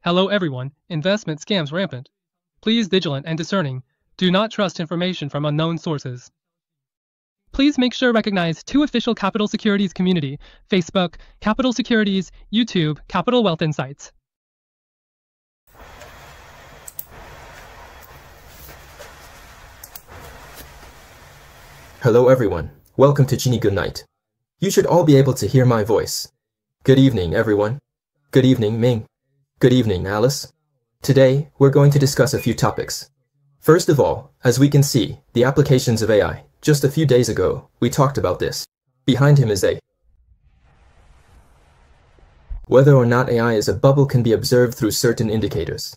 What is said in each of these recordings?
Hello everyone, investment scams rampant. Please vigilant and discerning. Do not trust information from unknown sources. Please make sure to recognize 2 official Capital Securities community, Facebook, Capital Securities, YouTube, Capital Wealth Insights. Hello everyone, welcome to Genie Good Night. You should all be able to hear my voice. Good evening everyone. Good evening Ming. Good evening Alice. Today, we're going to discuss a few topics. First of all, as we can see, the applications of AI. Just a few days ago, we talked about this. Behind him is A. Whether or not AI is a bubble can be observed through certain indicators.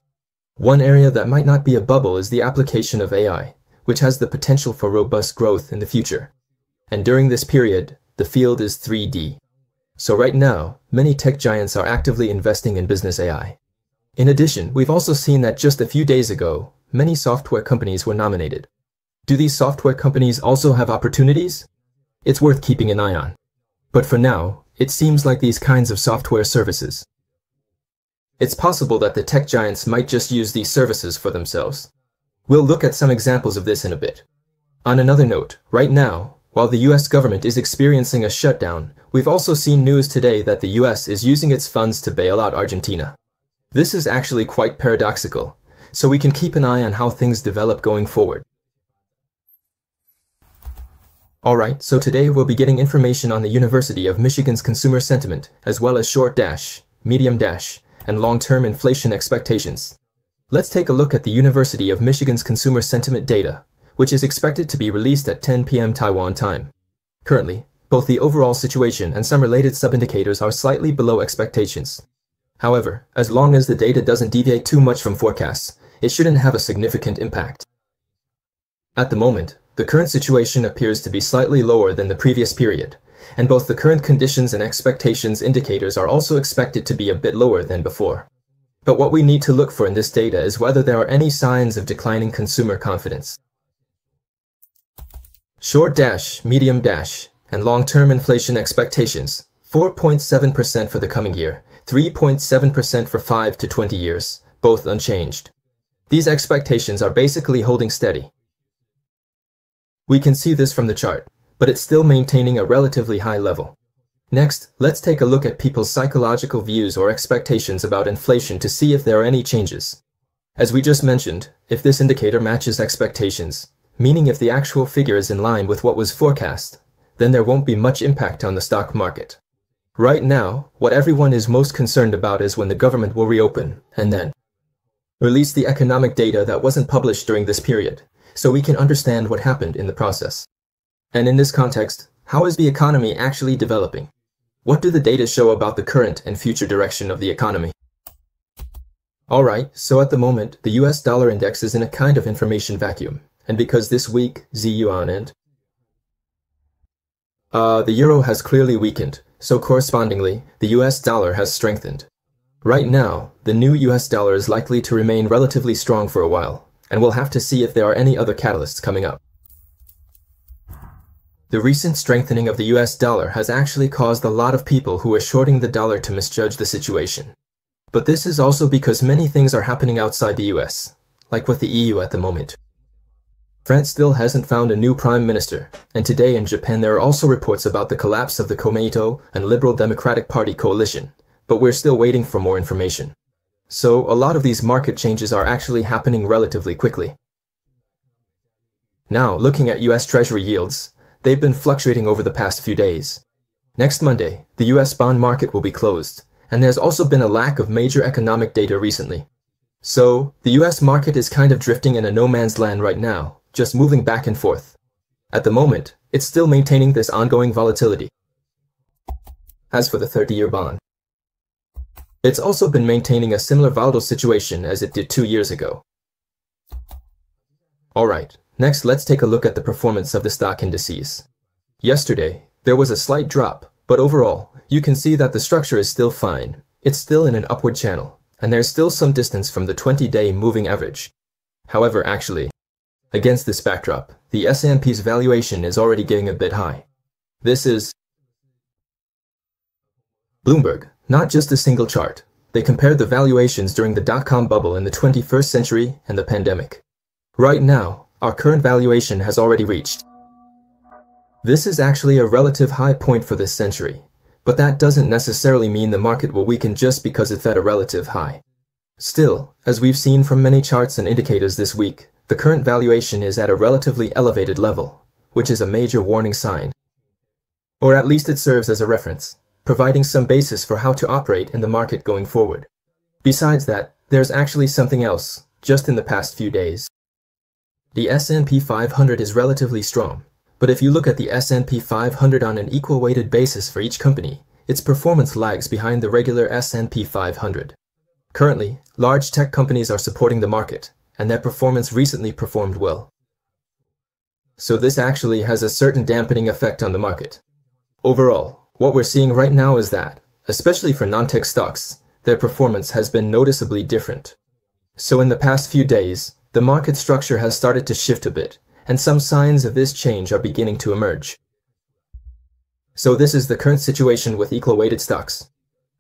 One area that might not be a bubble is the application of AI, which has the potential for robust growth in the future. And during this period, the field is 3D. So right now, many tech giants are actively investing in business AI. In addition, we've also seen that just a few days ago, many software companies were nominated. Do these software companies also have opportunities? It's worth keeping an eye on. But for now, it seems like these kinds of software services. It's possible that the tech giants might just use these services for themselves. We'll look at some examples of this in a bit. On another note, right now, while the US government is experiencing a shutdown, we've also seen news today that the US is using its funds to bail out Argentina. This is actually quite paradoxical, so we can keep an eye on how things develop going forward. Alright, so today we'll be getting information on the University of Michigan's consumer sentiment, as well as short dash, medium dash, and long-term inflation expectations. Let's take a look at the University of Michigan's consumer sentiment data, which is expected to be released at 10 p.m. Taiwan time. Currently, both the overall situation and some related sub-indicators are slightly below expectations. However, as long as the data doesn't deviate too much from forecasts, it shouldn't have a significant impact. At the moment, the current situation appears to be slightly lower than the previous period, and both the current conditions and expectations indicators are also expected to be a bit lower than before. But what we need to look for in this data is whether there are any signs of declining consumer confidence. Short dash, medium dash, and long-term inflation expectations, 4.7% for the coming year, 3.7% for 5 to 20 years, both unchanged. These expectations are basically holding steady. We can see this from the chart, but it's still maintaining a relatively high level. Next, let's take a look at people's psychological views or expectations about inflation to see if there are any changes. As we just mentioned, if this indicator matches expectations, meaning if the actual figure is in line with what was forecast, then there won't be much impact on the stock market. Right now, what everyone is most concerned about is when the government will reopen and then release the economic data that wasn't published during this period, so we can understand what happened in the process. And in this context, how is the economy actually developing? What do the data show about the current and future direction of the economy? Alright, so at the moment, the US dollar index is in a kind of information vacuum. And because this week, ZYuan and the euro has clearly weakened, so correspondingly, the US dollar has strengthened. Right now, the new US dollar is likely to remain relatively strong for a while, and we'll have to see if there are any other catalysts coming up. The recent strengthening of the US dollar has actually caused a lot of people who are shorting the dollar to misjudge the situation. But this is also because many things are happening outside the US, like with the EU at the moment. France still hasn't found a new prime minister, and today in Japan there are also reports about the collapse of the Komeito and Liberal Democratic Party coalition, but we're still waiting for more information. So a lot of these market changes are actually happening relatively quickly. Now, looking at US Treasury yields, they've been fluctuating over the past few days. Next Monday, the US bond market will be closed, and there's also been a lack of major economic data recently. So, the US market is kind of drifting in a no man's land right now, just moving back and forth. At the moment, it's still maintaining this ongoing volatility. As for the 30-year bond, it's also been maintaining a similar volatile situation as it did 2 years ago. Alright, next let's take a look at the performance of the stock indices. Yesterday, there was a slight drop, but overall, you can see that the structure is still fine. It's still in an upward channel, and there's still some distance from the 20-day moving average. However, actually, against this backdrop, the S&P's valuation is already getting a bit high. This is Bloomberg, not just a single chart. They compared the valuations during the dot-com bubble in the 21st century and the pandemic. Right now, our current valuation has already reached. This is actually a relative high point for this century, but that doesn't necessarily mean the market will weaken just because it's at a relative high. Still, as we've seen from many charts and indicators this week, the current valuation is at a relatively elevated level, which is a major warning sign. Or at least it serves as a reference, providing some basis for how to operate in the market going forward. Besides that, there's actually something else, just in the past few days. The S&P 500 is relatively strong, but if you look at the S&P 500 on an equal weighted basis for each company, its performance lags behind the regular S&P 500. Currently, large tech companies are supporting the market, and their performance recently performed well. So this actually has a certain dampening effect on the market. Overall, what we're seeing right now is that, especially for non-tech stocks, their performance has been noticeably different. So in the past few days, the market structure has started to shift a bit, and some signs of this change are beginning to emerge. So this is the current situation with equal-weighted stocks.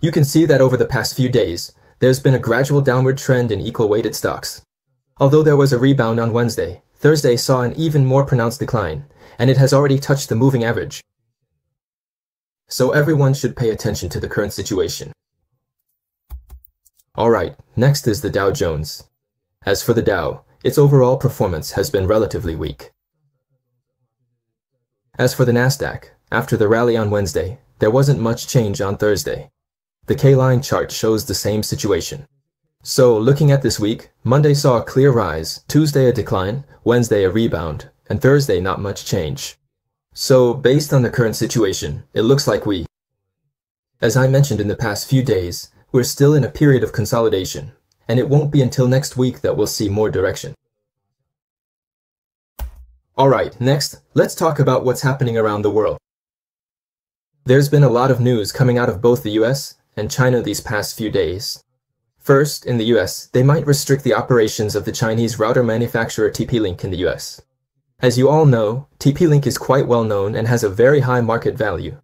You can see that over the past few days, there's been a gradual downward trend in equal-weighted stocks. Although there was a rebound on Wednesday, Thursday saw an even more pronounced decline, and it has already touched the moving average. So everyone should pay attention to the current situation. Alright, next is the Dow Jones. As for the Dow, its overall performance has been relatively weak. As for the Nasdaq, after the rally on Wednesday, there wasn't much change on Thursday. The K-line chart shows the same situation. So, looking at this week, Monday saw a clear rise, Tuesday a decline, Wednesday a rebound, and Thursday not much change. So, based on the current situation, it looks like as I mentioned in the past few days, we're still in a period of consolidation, and it won't be until next week that we'll see more direction. Alright, next, let's talk about what's happening around the world. There's been a lot of news coming out of both the US and China these past few days. First, in the US, they might restrict the operations of the Chinese router manufacturer TP-Link in the US. As you all know, TP-Link is quite well known and has a very high market value.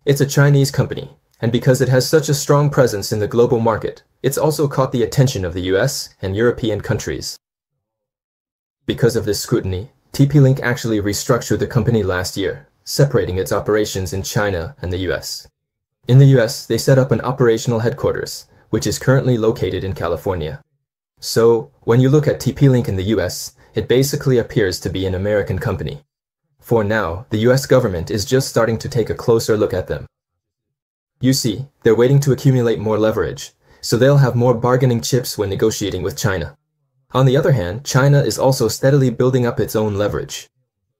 It's a Chinese company, and because it has such a strong presence in the global market, it's also caught the attention of the US and European countries. Because of this scrutiny, TP-Link actually restructured the company last year, separating its operations in China and the US. In the US, they set up an operational headquarters, which is currently located in California. So, when you look at TP-Link in the US, it basically appears to be an American company. For now, the US government is just starting to take a closer look at them. You see, they're waiting to accumulate more leverage, so they'll have more bargaining chips when negotiating with China. On the other hand, China is also steadily building up its own leverage.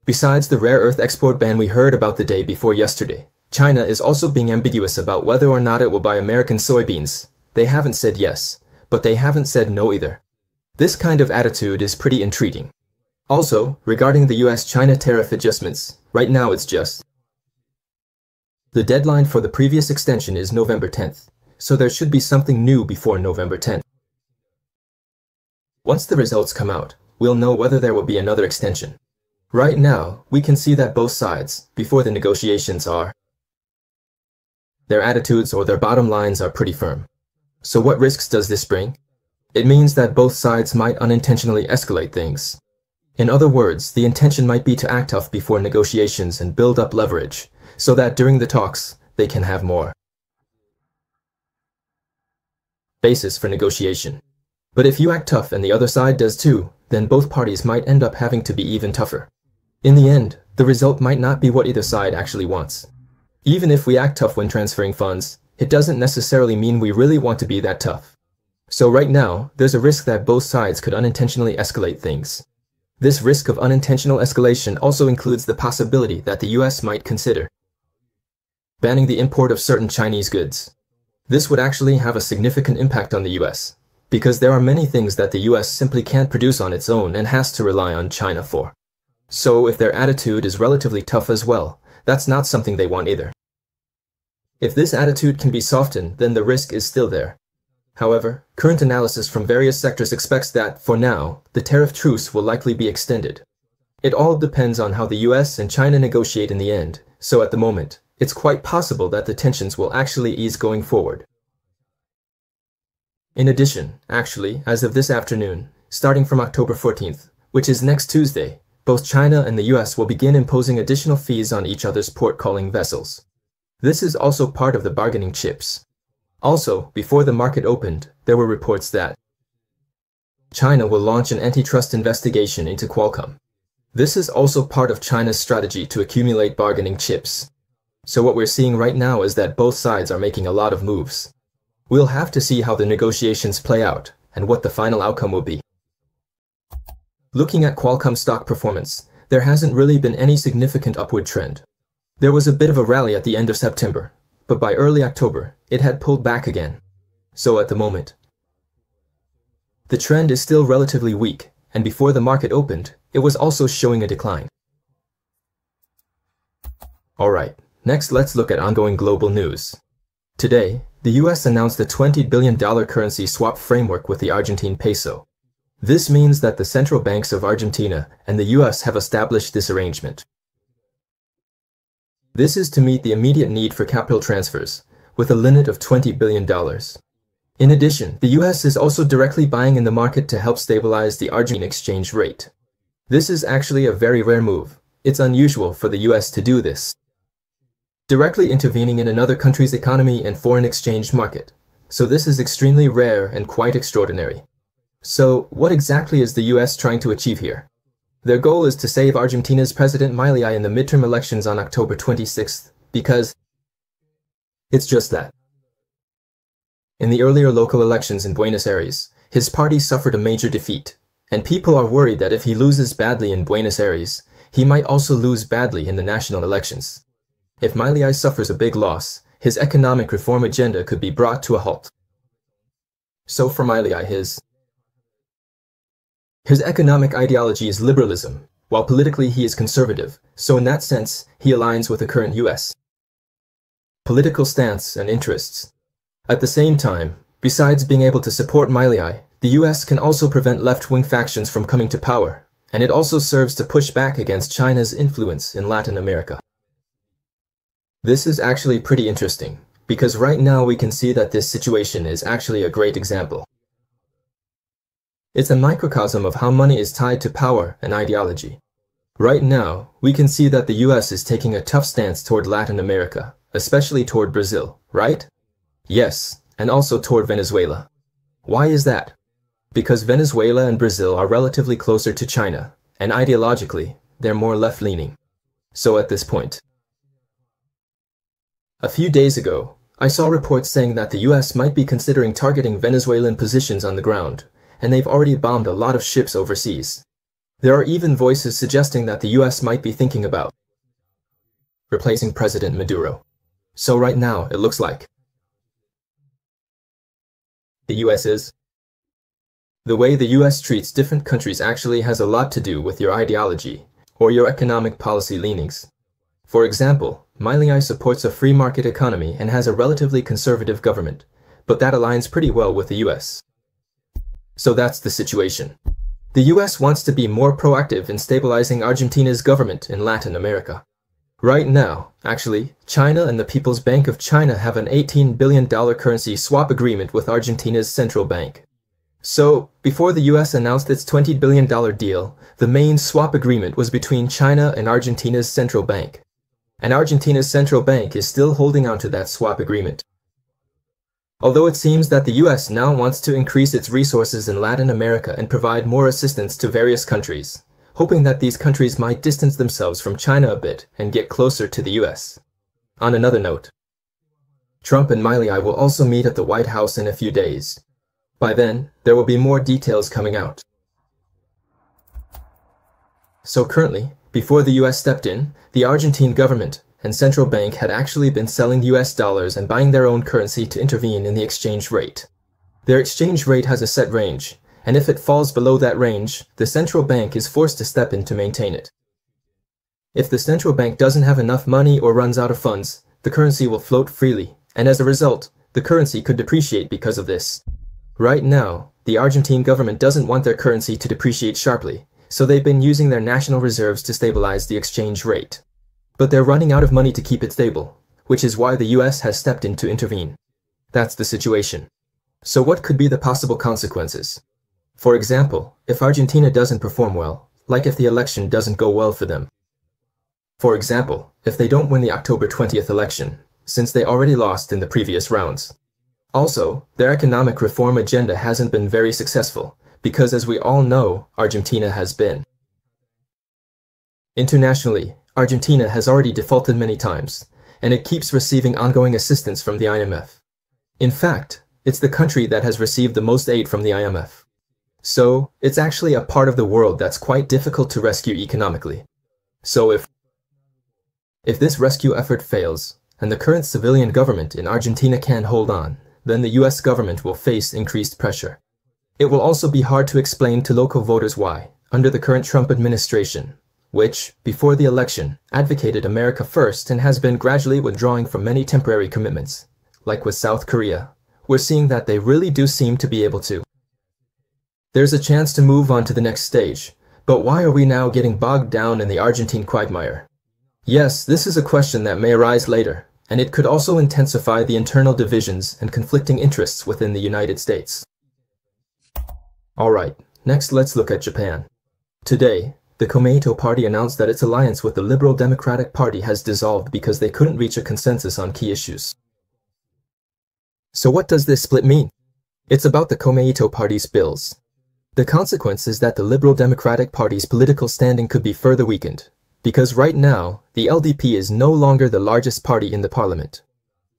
Besides the rare earth export ban we heard about the day before yesterday, China is also being ambiguous about whether or not it will buy American soybeans. They haven't said yes, but they haven't said no either. This kind of attitude is pretty intriguing. Also, regarding the US-China tariff adjustments, right now it's just. The deadline for the previous extension is November 10th, so there should be something new before November 10th. Once the results come out, we'll know whether there will be another extension. Right now, we can see that both sides, before the negotiations their attitudes or their bottom lines are pretty firm. So what risks does this bring? It means that both sides might unintentionally escalate things. In other words, the intention might be to act tough before negotiations and build up leverage, so that during the talks, they can have more basis for negotiation. But if you act tough and the other side does too, then both parties might end up having to be even tougher. In the end, the result might not be what either side actually wants. Even if we act tough when transferring funds, it doesn't necessarily mean we really want to be that tough. So right now, there's a risk that both sides could unintentionally escalate things. This risk of unintentional escalation also includes the possibility that the US might consider banning the import of certain Chinese goods. This would actually have a significant impact on the US, because there are many things that the US simply can't produce on its own and has to rely on China for. So if their attitude is relatively tough as well, that's not something they want either. If this attitude can be softened, then the risk is still there. However, current analysis from various sectors expects that, for now, the tariff truce will likely be extended. It all depends on how the US and China negotiate in the end, so at the moment, it's quite possible that the tensions will actually ease going forward. In addition, actually, as of this afternoon, starting from October 14th, which is next Tuesday, both China and the US will begin imposing additional fees on each other's port-calling vessels. This is also part of the bargaining chips. Also, before the market opened, there were reports that China will launch an antitrust investigation into Qualcomm. This is also part of China's strategy to accumulate bargaining chips. So what we're seeing right now is that both sides are making a lot of moves. We'll have to see how the negotiations play out and what the final outcome will be. Looking at Qualcomm stock performance, there hasn't really been any significant upward trend. There was a bit of a rally at the end of September, but by early October, it had pulled back again. So at the moment, the trend is still relatively weak, and before the market opened, it was also showing a decline. Alright, next let's look at ongoing global news. Today, the US announced a $20 billion currency swap framework with the Argentine peso. This means that the central banks of Argentina and the US have established this arrangement. This is to meet the immediate need for capital transfers, with a limit of $20 billion. In addition, the US is also directly buying in the market to help stabilize the Argentine exchange rate. This is actually a very rare move. It's unusual for the US to do this, directly intervening in another country's economy and foreign exchange market. So this is extremely rare and quite extraordinary. So what exactly is the US trying to achieve here? Their goal is to save Argentina's President Milei in the midterm elections on October 26th, because it's just that. In the earlier local elections in Buenos Aires, his party suffered a major defeat, and people are worried that if he loses badly in Buenos Aires, he might also lose badly in the national elections. If Milei suffers a big loss, his economic reform agenda could be brought to a halt. So for Milei, his economic ideology is liberalism, while politically he is conservative, so in that sense, he aligns with the current US political stance and interests. At the same time, besides being able to support Milei, the US can also prevent left-wing factions from coming to power, and it also serves to push back against China's influence in Latin America. This is actually pretty interesting, because right now we can see that this situation is actually a great example. It's a microcosm of how money is tied to power and ideology. Right now, we can see that the US is taking a tough stance toward Latin America, especially toward Brazil, right? Yes, and also toward Venezuela. Why is that? Because Venezuela and Brazil are relatively closer to China, and ideologically, they're more left-leaning. So at this point, a few days ago, I saw reports saying that the US might be considering targeting Venezuelan positions on the ground, and they've already bombed a lot of ships overseas. There are even voices suggesting that the US might be thinking about replacing President Maduro. So right now, it looks like the US is. The way the US treats different countries actually has a lot to do with your ideology or your economic policy leanings. For example, Milei supports a free market economy and has a relatively conservative government, but that aligns pretty well with the US. So that's the situation. The US wants to be more proactive in stabilizing Argentina's government in Latin America. Right now, actually, China and the People's Bank of China have an $18 billion currency swap agreement with Argentina's central bank. So, before the US announced its $20 billion deal, the main swap agreement was between China and Argentina's central bank. And Argentina's central bank is still holding on to that swap agreement. Although it seems that the US now wants to increase its resources in Latin America and provide more assistance to various countries, hoping that these countries might distance themselves from China a bit and get closer to the US. On another note, Trump and Milei will also meet at the White House in a few days. By then, there will be more details coming out. So currently, before the US stepped in, the Argentine government and central bank had actually been selling US dollars and buying their own currency to intervene in the exchange rate. Their exchange rate has a set range, and if it falls below that range, the central bank is forced to step in to maintain it. If the central bank doesn't have enough money or runs out of funds, the currency will float freely, and as a result, the currency could depreciate because of this. Right now, the Argentine government doesn't want their currency to depreciate sharply, so they've been using their national reserves to stabilize the exchange rate. But they're running out of money to keep it stable, which is why the US has stepped in to intervene. That's the situation. So what could be the possible consequences? For example, if Argentina doesn't perform well, like if the election doesn't go well for them. For example, if they don't win the October 20th election, since they already lost in the previous rounds. Also, their economic reform agenda hasn't been very successful, because as we all know, Argentina has been. Internationally, Argentina has already defaulted many times, and it keeps receiving ongoing assistance from the IMF. In fact, it's the country that has received the most aid from the IMF. So, it's actually a part of the world that's quite difficult to rescue economically. So if this rescue effort fails, and the current civilian government in Argentina can't hold on, then the US government will face increased pressure. It will also be hard to explain to local voters why, under the current Trump administration, which, before the election, advocated America first and has been gradually withdrawing from many temporary commitments, like with South Korea, we're seeing that they really do seem to be able to. There's a chance to move on to the next stage, but why are we now getting bogged down in the Argentine quagmire? Yes, this is a question that may arise later, and it could also intensify the internal divisions and conflicting interests within the United States. Alright, next let's look at Japan. Today, the Komeito Party announced that its alliance with the Liberal Democratic Party has dissolved because they couldn't reach a consensus on key issues. So what does this split mean? It's about the Komeito Party's bills. The consequence is that the Liberal Democratic Party's political standing could be further weakened, because right now, the LDP is no longer the largest party in the parliament.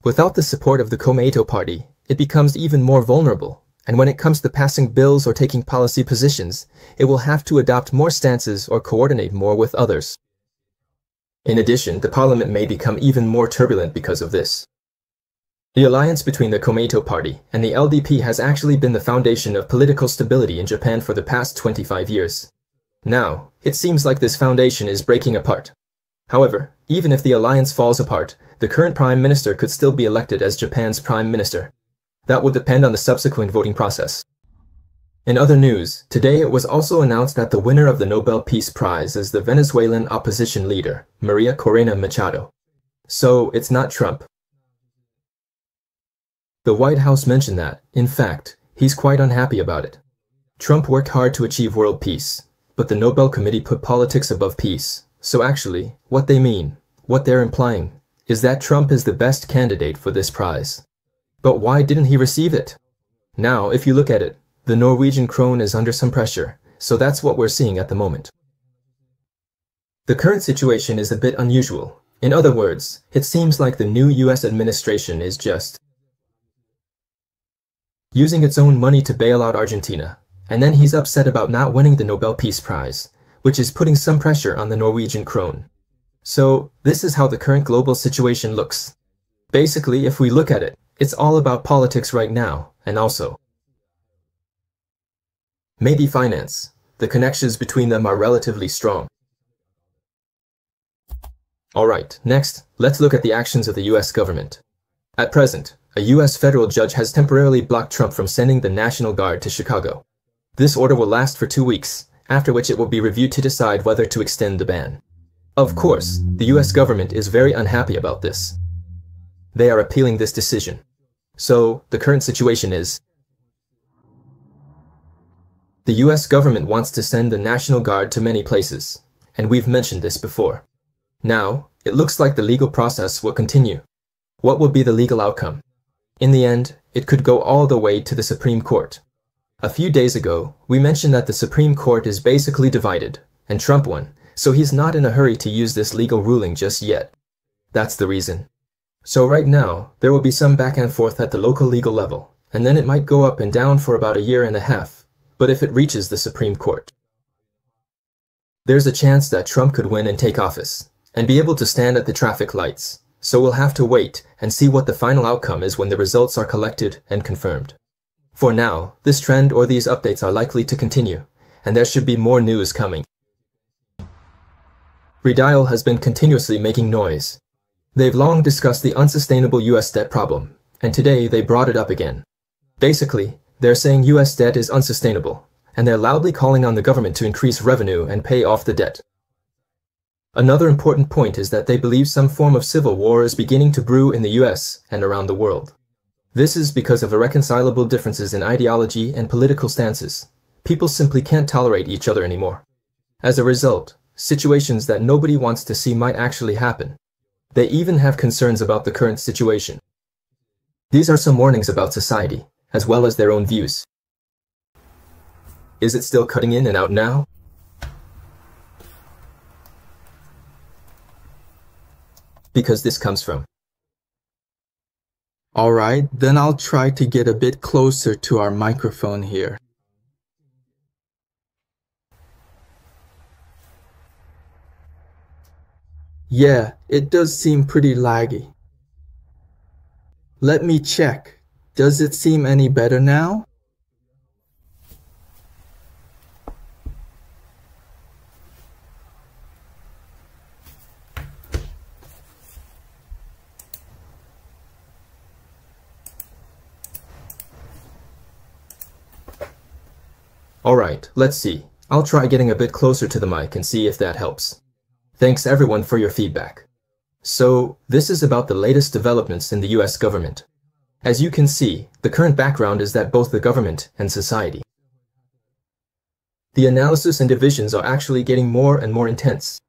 Without the support of the Komeito Party, it becomes even more vulnerable, and when it comes to passing bills or taking policy positions, it will have to adopt more stances or coordinate more with others. In addition, the parliament may become even more turbulent because of this. The alliance between the Komeito Party and the LDP has actually been the foundation of political stability in Japan for the past 25 years. Now, it seems like this foundation is breaking apart. However, even if the alliance falls apart, the current prime minister could still be elected as Japan's prime minister. That would depend on the subsequent voting process. In other news, today it was also announced that the winner of the Nobel Peace Prize is the Venezuelan opposition leader, Maria Corina Machado. So, it's not Trump. The White House mentioned that, in fact, he's quite unhappy about it. Trump worked hard to achieve world peace, but the Nobel Committee put politics above peace. So actually, what they mean, what they're implying, is that Trump is the best candidate for this prize. But why didn't he receive it? Now, if you look at it, the Norwegian krone is under some pressure, so that's what we're seeing at the moment. The current situation is a bit unusual. In other words, it seems like the new US administration is just using its own money to bail out Argentina, and then he's upset about not winning the Nobel Peace Prize, which is putting some pressure on the Norwegian krone. So, this is how the current global situation looks. Basically, if we look at it, it's all about politics right now, and also maybe finance. The connections between them are relatively strong. Alright, next, let's look at the actions of the US government. At present, a US federal judge has temporarily blocked Trump from sending the National Guard to Chicago. This order will last for 2 weeks, after which it will be reviewed to decide whether to extend the ban. Of course, the US government is very unhappy about this. They are appealing this decision. So, the current situation is the US government wants to send the National Guard to many places, and we've mentioned this before. Now, it looks like the legal process will continue. What will be the legal outcome? In the end, it could go all the way to the Supreme Court. A few days ago, we mentioned that the Supreme Court is basically divided, and Trump won, so he's not in a hurry to use this legal ruling just yet. That's the reason. So right now, there will be some back and forth at the local legal level, and then it might go up and down for about a year and a half, but if it reaches the Supreme Court, there's a chance that Trump could win and take office, and be able to stand at the traffic lights, so we'll have to wait and see what the final outcome is when the results are collected and confirmed. For now, this trend or these updates are likely to continue, and there should be more news coming. Redial has been continuously making noise. They've long discussed the unsustainable US debt problem, and today they brought it up again. Basically, They're saying US debt is unsustainable, and they're loudly calling on the government to increase revenue and pay off the debt. Another important point is that they believe some form of civil war is beginning to brew in the US and around the world. This is because of irreconcilable differences in ideology and political stances. People simply can't tolerate each other anymore. As a result, situations that nobody wants to see might actually happen. They even have concerns about the current situation. These are some warnings about society, as well as their own views. Is it still cutting in and out now? Because this comes from. Alright, then I'll try to get a bit closer to our microphone here. Yeah, it does seem pretty laggy. Let me check. Does it seem any better now? Alright, let's see. I'll try getting a bit closer to the mic and see if that helps. Thanks everyone for your feedback. So, this is about the latest developments in the US government. As you can see, the current background is that both the government and society. The analysis and divisions are actually getting more and more intense.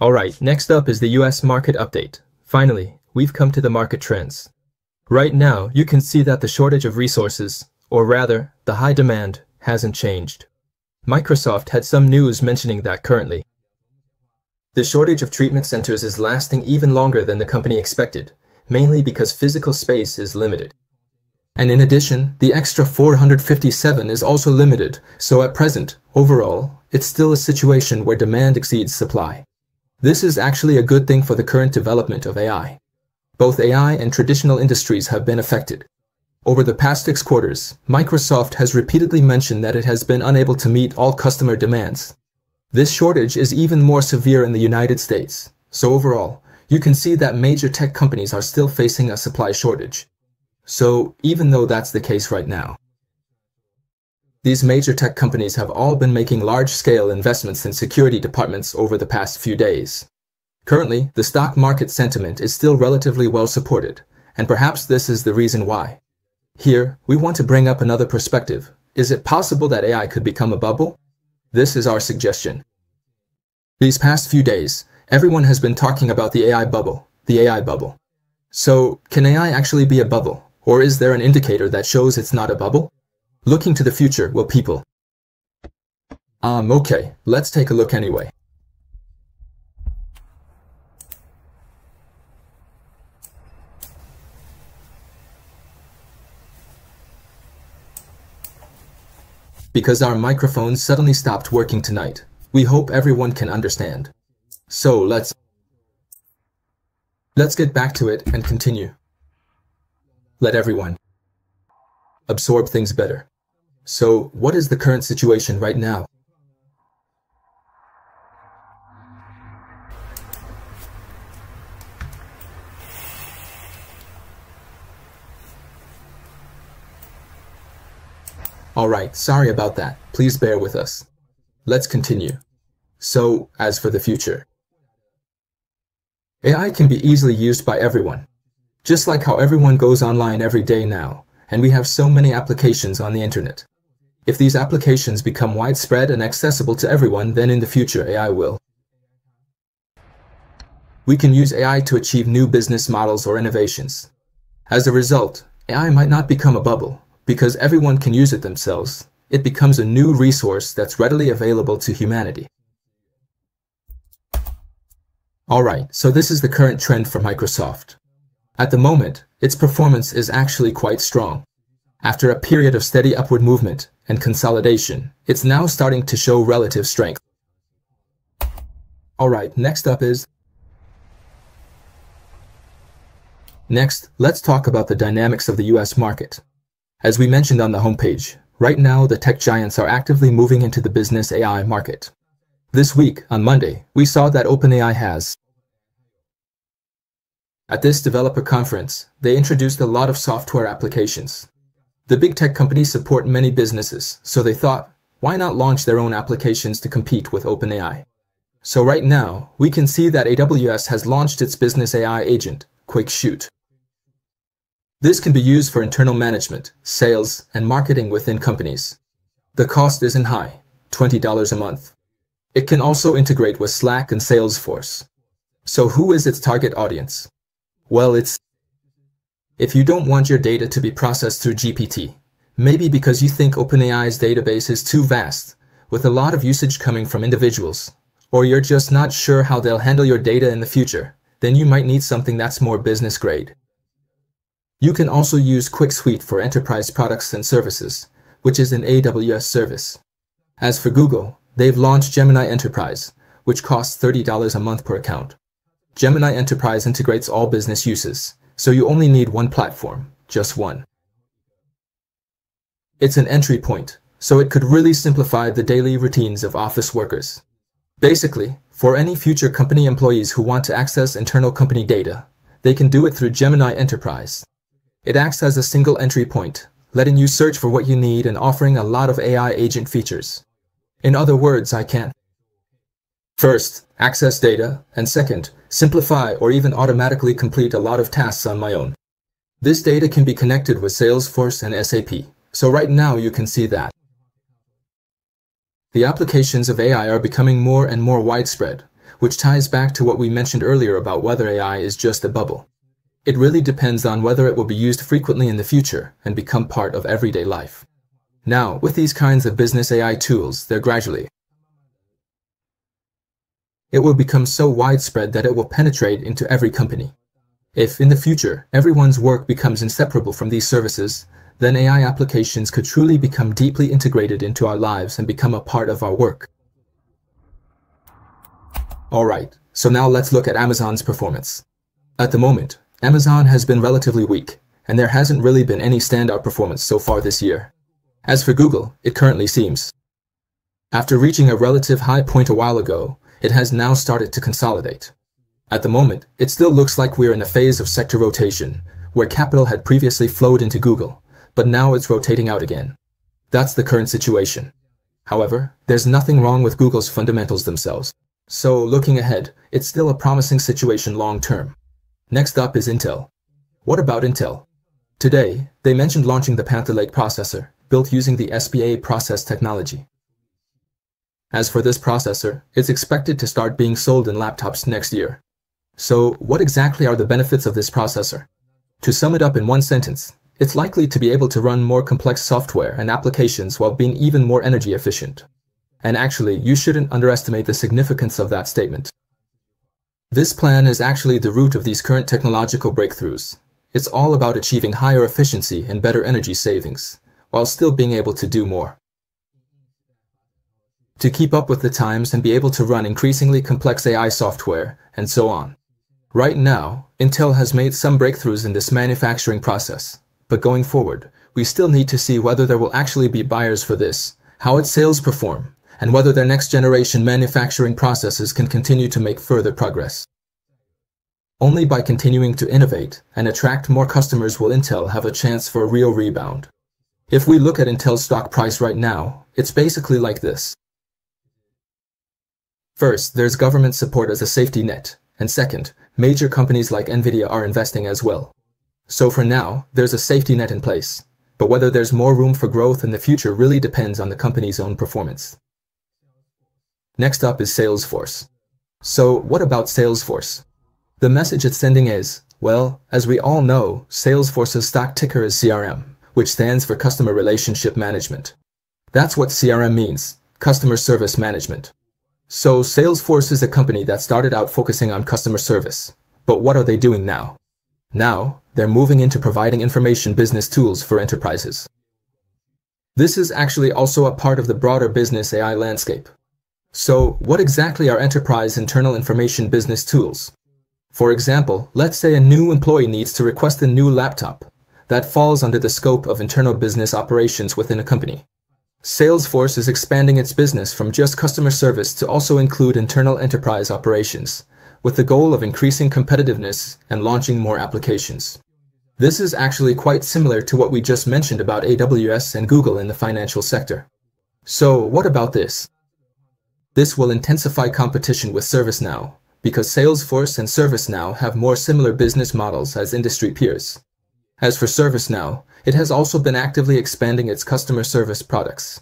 Alright, next up is the US market update. Finally, we've come to the market trends. Right now, you can see that the shortage of resources, or rather, the high demand, hasn't changed. Microsoft had some news mentioning that currently. The shortage of treatment centers is lasting even longer than the company expected, mainly because physical space is limited. And in addition, the extra 457 is also limited, so at present, overall, it's still a situation where demand exceeds supply. This is actually a good thing for the current development of AI. Both AI and traditional industries have been affected. Over the past 6 quarters, Microsoft has repeatedly mentioned that it has been unable to meet all customer demands. This shortage is even more severe in the United States, so overall, you can see that major tech companies are still facing a supply shortage. So, even though that's the case right now, these major tech companies have all been making large-scale investments in security departments over the past few days. Currently, the stock market sentiment is still relatively well supported, and perhaps this is the reason why. Here, we want to bring up another perspective. Is it possible that AI could become a bubble? This is our suggestion. These past few days, everyone has been talking about the AI bubble, So, can AI actually be a bubble, or is there an indicator that shows it's not a bubble? Looking to the future, will people? Okay, let's take a look anyway. Because our microphones suddenly stopped working tonight. We hope everyone can understand. So let's get back to it and continue. Let everyone absorb things better. So what is the current situation right now? Alright, sorry about that. Please bear with us. Let's continue. So, as for the future, AI can be easily used by everyone. Just like how everyone goes online every day now, and we have so many applications on the internet. If these applications become widespread and accessible to everyone, then in the future AI will. We can use AI to achieve new business models or innovations. As a result, AI might not become a bubble, because everyone can use it themselves. It becomes a new resource that's readily available to humanity. Alright, so this is the current trend for Microsoft. At the moment, its performance is actually quite strong. After a period of steady upward movement and consolidation, it's now starting to show relative strength. Alright, next, let's talk about the dynamics of the US market. As we mentioned on the homepage, right now the tech giants are actively moving into the business AI market. This week, on Monday, we saw that OpenAI has. At this developer conference, they introduced a lot of software applications. The big tech companies support many businesses, so they thought, why not launch their own applications to compete with OpenAI? So right now, we can see that AWS has launched its business AI agent, Quick Shoot. This can be used for internal management, sales, and marketing within companies. The cost isn't high, $20 a month. It can also integrate with Slack and Salesforce. So who is its target audience? Well, if you don't want your data to be processed through GPT, maybe because you think OpenAI's database is too vast, with a lot of usage coming from individuals, or you're just not sure how they'll handle your data in the future, then you might need something that's more business grade. You can also use Quick Suite for enterprise products and services, which is an AWS service. As for Google, they've launched Gemini Enterprise, which costs $30 a month per account. Gemini Enterprise integrates all business uses, so you only need one platform, just one. It's an entry point, so it could really simplify the daily routines of office workers. Basically, for any future company employees who want to access internal company data, they can do it through Gemini Enterprise. It acts as a single entry point, letting you search for what you need and offering a lot of AI agent features. In other words, I can first, access data, and second, simplify or even automatically complete a lot of tasks on my own. This data can be connected with Salesforce and SAP, so right now you can see that the applications of AI are becoming more and more widespread, which ties back to what we mentioned earlier about whether AI is just a bubble. It really depends on whether it will be used frequently in the future and become part of everyday life. Now, with these kinds of business AI tools, it will become so widespread that it will penetrate into every company. If, in the future, everyone's work becomes inseparable from these services, then AI applications could truly become deeply integrated into our lives and become a part of our work. Alright, so now let's look at Amazon's performance. At the moment, Amazon has been relatively weak, and there hasn't really been any standout performance so far this year. As for Google, it currently seems, after reaching a relative high point a while ago, it has now started to consolidate. At the moment, it still looks like we're in a phase of sector rotation, where capital had previously flowed into Google, but now it's rotating out again. That's the current situation. However, there's nothing wrong with Google's fundamentals themselves. So, looking ahead, it's still a promising situation long term. Next up is Intel. What about Intel? Today, they mentioned launching the Panther Lake processor, built using the SPA process technology. As for this processor, it's expected to start being sold in laptops next year. So, what exactly are the benefits of this processor? To sum it up in one sentence, it's likely to be able to run more complex software and applications while being even more energy efficient. And actually, you shouldn't underestimate the significance of that statement. This plan is actually the root of these current technological breakthroughs. It's all about achieving higher efficiency and better energy savings, while still being able to do more. To keep up with the times and be able to run increasingly complex AI software, and so on. Right now, Intel has made some breakthroughs in this manufacturing process, but going forward, we still need to see whether there will actually be buyers for this, how its sales perform, and whether their next-generation manufacturing processes can continue to make further progress. Only by continuing to innovate and attract more customers will Intel have a chance for a real rebound. If we look at Intel's stock price right now, it's basically like this. First, there's government support as a safety net, and second, major companies like Nvidia are investing as well. So for now, there's a safety net in place, but whether there's more room for growth in the future really depends on the company's own performance. Next up is Salesforce. So what about Salesforce? The message it's sending is, well, as we all know, Salesforce's stock ticker is CRM, which stands for Customer Relationship Management. That's what CRM means, Customer Service Management. So Salesforce is a company that started out focusing on customer service. But what are they doing now? Now, they're moving into providing information business tools for enterprises. This is actually also a part of the broader business AI landscape. So, what exactly are enterprise internal information business tools? For example, let's say a new employee needs to request a new laptop. That falls under the scope of internal business operations within a company. Salesforce is expanding its business from just customer service to also include internal enterprise operations, with the goal of increasing competitiveness and launching more applications. This is actually quite similar to what we just mentioned about AWS and Google in the financial sector. So what about this? This will intensify competition with ServiceNow, because Salesforce and ServiceNow have more similar business models as industry peers. As for ServiceNow, it has also been actively expanding its customer service products.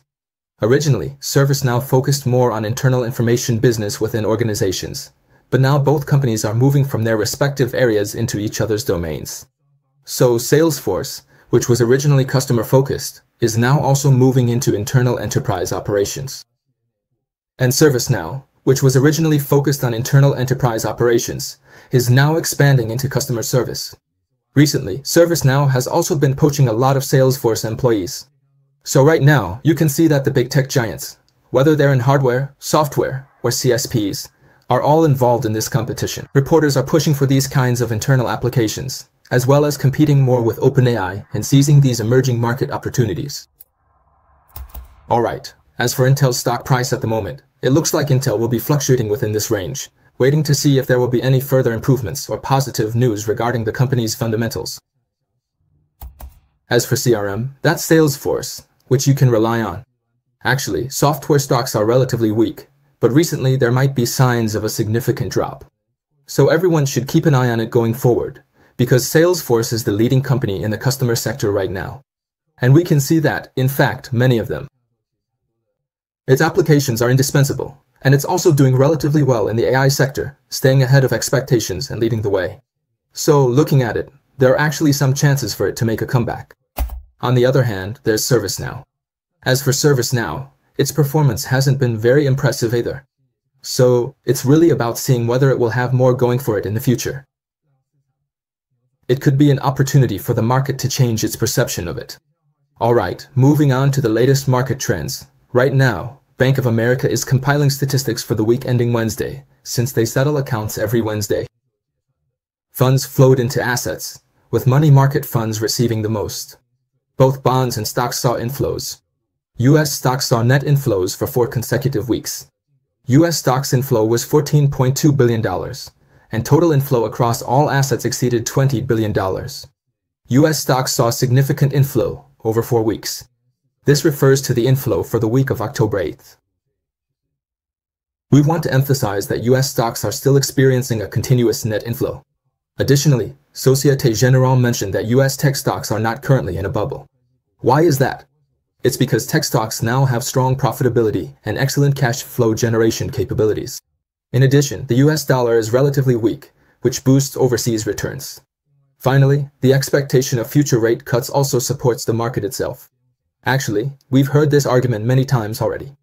Originally, ServiceNow focused more on internal information business within organizations, but now both companies are moving from their respective areas into each other's domains. So Salesforce, which was originally customer-focused, is now also moving into internal enterprise operations. And ServiceNow, which was originally focused on internal enterprise operations, is now expanding into customer service. Recently, ServiceNow has also been poaching a lot of Salesforce employees. So right now, you can see that the big tech giants, whether they're in hardware, software, or CSPs, are all involved in this competition. Reporters are pushing for these kinds of internal applications, as well as competing more with OpenAI and seizing these emerging market opportunities. Alright, as for Intel's stock price at the moment, it looks like Intel will be fluctuating within this range, waiting to see if there will be any further improvements or positive news regarding the company's fundamentals. As for CRM, that's Salesforce, which you can rely on. Actually, software stocks are relatively weak, but recently there might be signs of a significant drop. So everyone should keep an eye on it going forward, because Salesforce is the leading company in the customer sector right now. And we can see that, in fact, many of them. Its applications are indispensable, and it's also doing relatively well in the AI sector, staying ahead of expectations and leading the way. So, looking at it, there are actually some chances for it to make a comeback. On the other hand, there's ServiceNow. As for ServiceNow, its performance hasn't been very impressive either. So, it's really about seeing whether it will have more going for it in the future. It could be an opportunity for the market to change its perception of it. Alright, moving on to the latest market trends. Right now, Bank of America is compiling statistics for the week ending Wednesday, since they settle accounts every Wednesday. Funds flowed into assets, with money market funds receiving the most. Both bonds and stocks saw inflows. U.S. stocks saw net inflows for 4 consecutive weeks. U.S. stocks inflow was $14.2 billion, and total inflow across all assets exceeded $20 billion. U.S. stocks saw significant inflow over 4 weeks. This refers to the inflow for the week of October 8th. We want to emphasize that U.S. stocks are still experiencing a continuous net inflow. Additionally, Société Générale mentioned that U.S. tech stocks are not currently in a bubble. Why is that? It's because tech stocks now have strong profitability and excellent cash flow generation capabilities. In addition, the US dollar is relatively weak, which boosts overseas returns. Finally, the expectation of future rate cuts also supports the market itself. Actually, we've heard this argument many times already.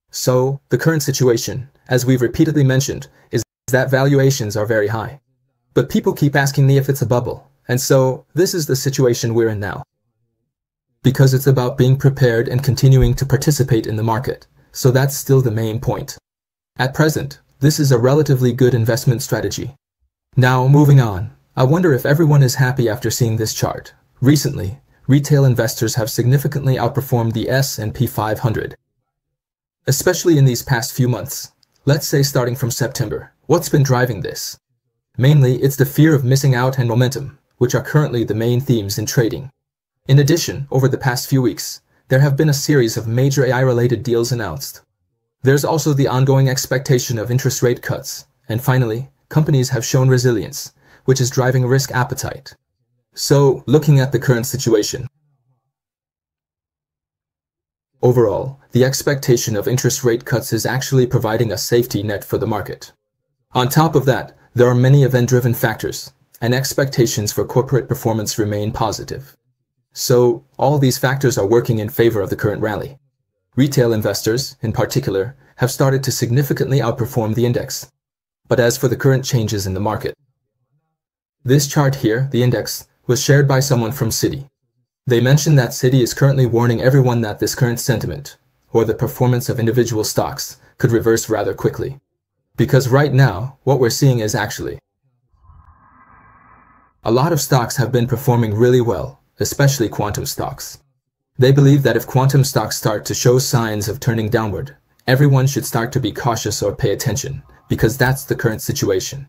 So, the current situation, as we've repeatedly mentioned, is that valuations are very high. But people keep asking me if it's a bubble, and so, this is the situation we're in now. Because it's about being prepared and continuing to participate in the market, so that's still the main point. At present, this is a relatively good investment strategy. Now, moving on, I wonder if everyone is happy after seeing this chart. Recently, retail investors have significantly outperformed the S&P 500. Especially in these past few months, let's say starting from September. What's been driving this? Mainly, it's the fear of missing out and momentum, which are currently the main themes in trading. In addition, over the past few weeks, there have been a series of major AI-related deals announced. There's also the ongoing expectation of interest rate cuts, and finally, companies have shown resilience, which is driving risk appetite. So, looking at the current situation, overall, the expectation of interest rate cuts is actually providing a safety net for the market. On top of that, there are many event-driven factors, and expectations for corporate performance remain positive. So, all these factors are working in favor of the current rally. Retail investors, in particular, have started to significantly outperform the index. But as for the current changes in the market, this chart here, the index, was shared by someone from Citi. They mentioned that Citi is currently warning everyone that this current sentiment, or the performance of individual stocks, could reverse rather quickly. Because right now, what we're seeing is actually a lot of stocks have been performing really well, especially quantum stocks. They believe that if quantum stocks start to show signs of turning downward, everyone should start to be cautious or pay attention, because that's the current situation.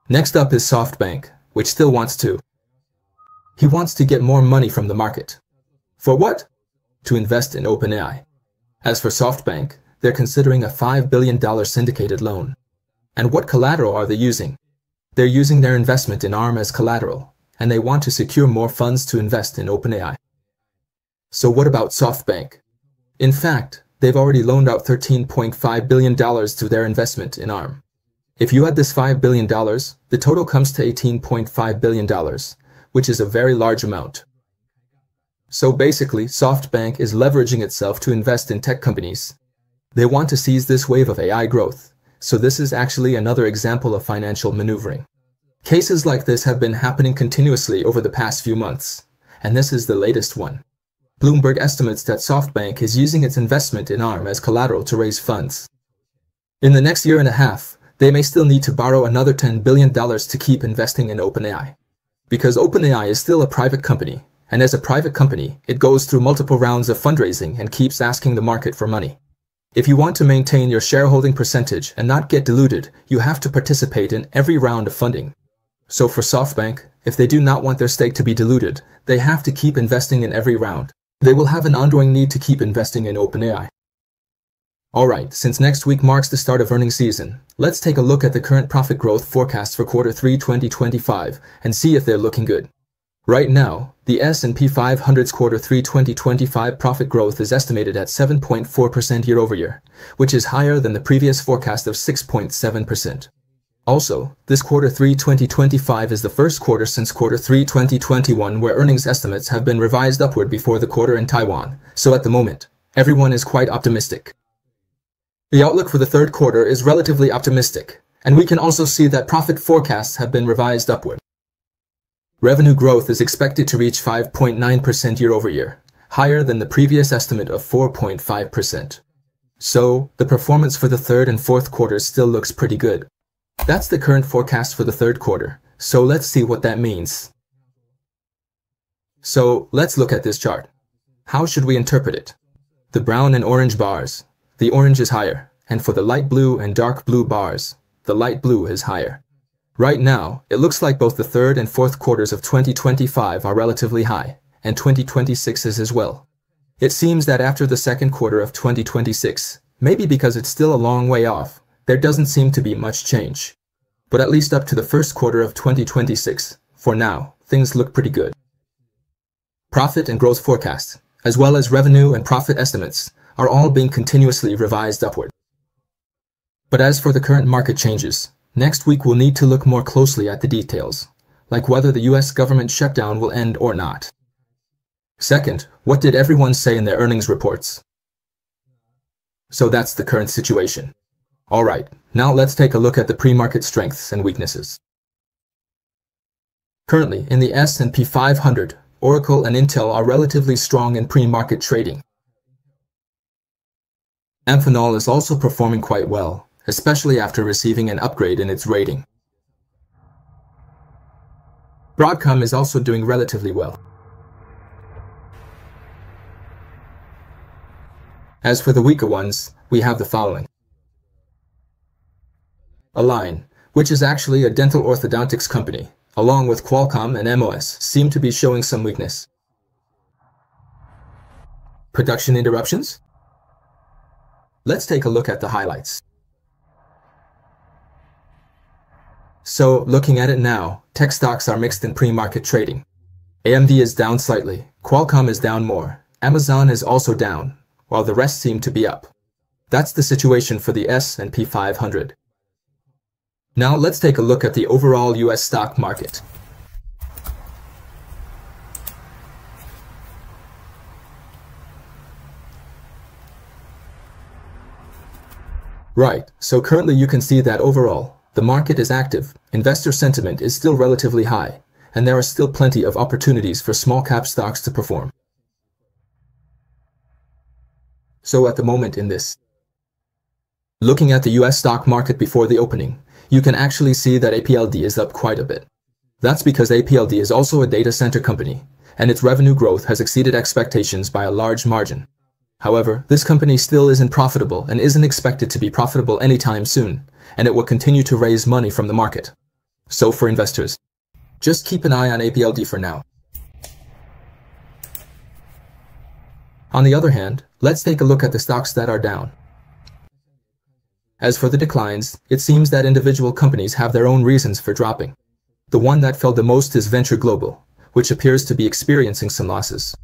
Next up is SoftBank, which still wants to He wants to get more money from the market. For what? To invest in OpenAI. As for SoftBank, they're considering a $5 billion syndicated loan. And what collateral are they using? They're using their investment in ARM as collateral, and they want to secure more funds to invest in OpenAI. So what about SoftBank? In fact, they've already loaned out $13.5 billion to their investment in ARM. If you add this $5 billion, the total comes to $18.5 billion, which is a very large amount. So basically, SoftBank is leveraging itself to invest in tech companies. They want to seize this wave of AI growth, so this is actually another example of financial maneuvering. Cases like this have been happening continuously over the past few months, and this is the latest one. Bloomberg estimates that SoftBank is using its investment in ARM as collateral to raise funds. In the next year and a half, they may still need to borrow another $10 billion to keep investing in OpenAI. Because OpenAI is still a private company, and as a private company, it goes through multiple rounds of fundraising and keeps asking the market for money. If you want to maintain your shareholding percentage and not get diluted, you have to participate in every round of funding. So for SoftBank, if they do not want their stake to be diluted, they have to keep investing in every round. They will have an ongoing need to keep investing in OpenAI. Alright, since next week marks the start of earnings season, let's take a look at the current profit growth forecasts for Q3 2025 and see if they're looking good. Right now, the S&P 500's Q3 2025 profit growth is estimated at 7.4% year-over-year, which is higher than the previous forecast of 6.7%. Also, this Q3 2025 is the first quarter since Q3 2021 where earnings estimates have been revised upward before the quarter in Taiwan, so at the moment, everyone is quite optimistic. The outlook for the third quarter is relatively optimistic, and we can also see that profit forecasts have been revised upward. Revenue growth is expected to reach 5.9% year-over-year, higher than the previous estimate of 4.5%. So, the performance for the third and fourth quarters still looks pretty good. That's the current forecast for the third quarter, so let's see what that means. So, let's look at this chart. How should we interpret it? The brown and orange bars, the orange is higher, and for the light blue and dark blue bars, the light blue is higher. Right now, it looks like both the third and fourth quarters of 2025 are relatively high, and 2026 is as well. It seems that after the second quarter of 2026, maybe because it's still a long way off, there doesn't seem to be much change. But at least up to the first quarter of 2026, for now, things look pretty good. Profit and growth forecasts, as well as revenue and profit estimates, are all being continuously revised upward. But as for the current market changes, next week we'll need to look more closely at the details, like whether the US government shutdown will end or not. Second, what did everyone say in their earnings reports? So that's the current situation. Alright, now let's take a look at the pre-market strengths and weaknesses. Currently, in the S&P 500, Oracle and Intel are relatively strong in pre-market trading. Amphenol is also performing quite well, especially after receiving an upgrade in its rating. Broadcom is also doing relatively well. As for the weaker ones, we have the following. Align, which is actually a dental orthodontics company, along with Qualcomm and MOS, seem to be showing some weakness. Production interruptions? Let's take a look at the highlights. So, looking at it now, tech stocks are mixed in pre-market trading. AMD is down slightly, Qualcomm is down more, Amazon is also down, while the rest seem to be up. That's the situation for the S&P 500. Now let's take a look at the overall US stock market. Right, so currently you can see that overall, the market is active, investor sentiment is still relatively high, and there are still plenty of opportunities for small cap stocks to perform. So at the moment in this, looking at the US stock market before the opening, you can actually see that APLD is up quite a bit. That's because APLD is also a data center company, and its revenue growth has exceeded expectations by a large margin. However, this company still isn't profitable and isn't expected to be profitable anytime soon, and it will continue to raise money from the market. So for investors, just keep an eye on APLD for now. On the other hand, let's take a look at the stocks that are down. As for the declines, it seems that individual companies have their own reasons for dropping. The one that fell the most is Venture Global, which appears to be experiencing some losses.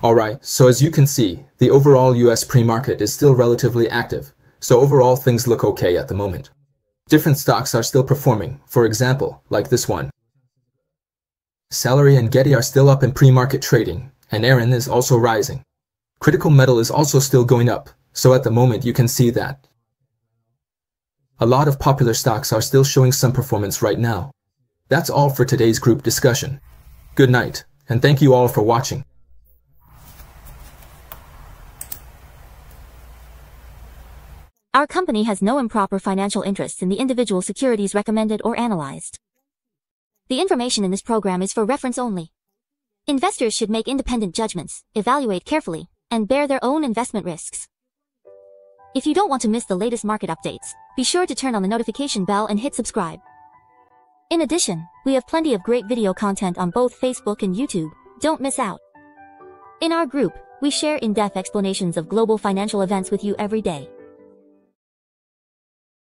Alright, so as you can see, the overall US pre-market is still relatively active, so overall things look okay at the moment. Different stocks are still performing, for example, like this one. Salary and Getty are still up in pre-market trading, and Aaron is also rising. Critical metal is also still going up, so at the moment you can see that a lot of popular stocks are still showing some performance right now. That's all for today's group discussion. Good night, and thank you all for watching. Our company has no improper financial interests in the individual securities recommended or analyzed. The information in this program is for reference only. Investors should make independent judgments, evaluate carefully, and bear their own investment risks. If you don't want to miss the latest market updates, be sure to turn on the notification bell and hit subscribe. In addition, we have plenty of great video content on both Facebook and YouTube. Don't miss out. In our group, we share in-depth explanations of global financial events with you every day.